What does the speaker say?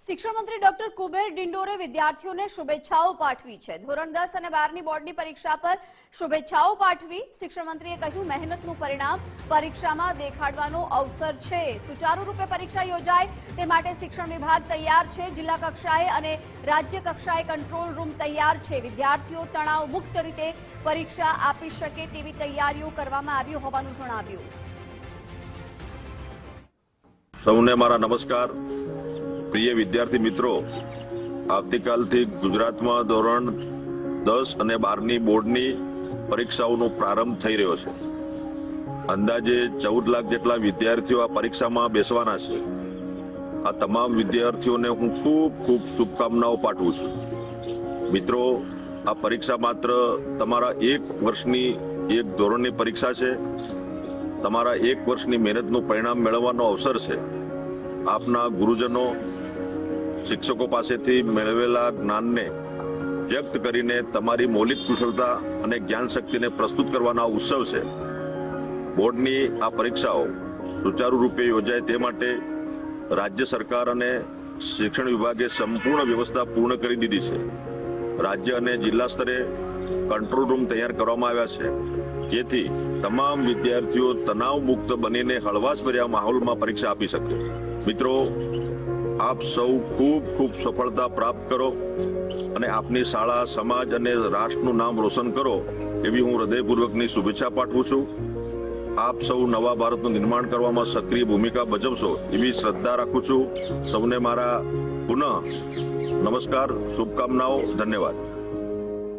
શિક્ષણ મંત્રી ડોક્ટર કુબેર ડિંડોરે વિદ્યાર્થીઓને શુભેચ્છાઓ પાઠવી છે। ધોરણ 10 અને 12ની બોર્ડની પરીક્ષા પર શુભેચ્છાઓ પાઠવી શિક્ષણ મંત્રીએ કહ્યું, મહેનતનું પરિણામ પરીક્ષામાં દેખાડવાનો અવસર છે। સુચારુ રૂપે પરીક્ષા યોજાય તે માટે શિક્ષણ વિભાગ તૈયાર છે। જિલ્લા કક્ષાએ અને રાજ્ય કક્ષાએ કંટ્રોલ રૂમ તૈયાર છે। વિદ્યાર્થીઓ તણાવ મુક્ત રીતે પરીક્ષા આપી શકે તેવી તૈયારીઓ કરવામાં આવી હોવાનું જણાવ્યું। સૌને મારા નમસ્કાર। પ્રિય વિદ્યાર્થી મિત્રો, આવતીકાલથી ગુજરાતમાં ધોરણ 10 અને 12ની બોર્ડની પરીક્ષાઓનો પ્રારંભ થઈ રહ્યો છે। અંદાજે 14 લાખ જેટલા વિદ્યાર્થીઓ આ પરીક્ષામાં બેસવાના છે। આ તમામ વિદ્યાર્થીઓને હું ખૂબ શુભકામનાઓ પાઠવું છું। મિત્રો, આ પરીક્ષા માત્ર તમારા એક વર્ષની એક ધોરણની પરીક્ષા છે। તમારા એક વર્ષની મહેનતનું પરિણામ મેળવવાનો અવસર છે। આપના ગુરુજનો, શિક્ષકો પાસેથી મેળવેલા જ્ઞાનને વ્યક્ત કરીને તમારી મૌલિક કુશળતા અને જ્ઞાન શક્તિને પ્રસ્તુત કરવાના ઉત્સવ છે। બોર્ડની આ પરીક્ષાઓ સુચારુ રૂપે યોજાય તે માટે રાજ્ય સરકાર અને શિક્ષણ વિભાગે સંપૂર્ણ વ્યવસ્થા પૂર્ણ કરી દીધી છે। રાજ્ય અને જિલ્લા સ્તરે કંટ્રોલ રૂમ તૈયાર કરવામાં આવ્યા છે, જેથી તમામ વિદ્યાર્થીઓ તણાવ મુક્ત બનીને હળવાશભર્યા માહોલમાં પરીક્ષા આપી શકે। મિત્રો, આપ સૌ ખૂબ સફળતા પ્રાપ્ત કરો અને આપની શાળા, સમાજ અને રાષ્ટ્રનું નામ રોશન કરો એવી હું હૃદયપૂર્વકની શુભેચ્છા પાઠવું છું। આપ સૌ નવા ભારતનું નિર્માણ કરવામાં સક્રિય ભૂમિકા ભજવશો એવી શ્રદ્ધા રાખું છું। સૌને મારા પુનઃ નમસ્કાર, શુભકામનાઓ, ધન્યવાદ।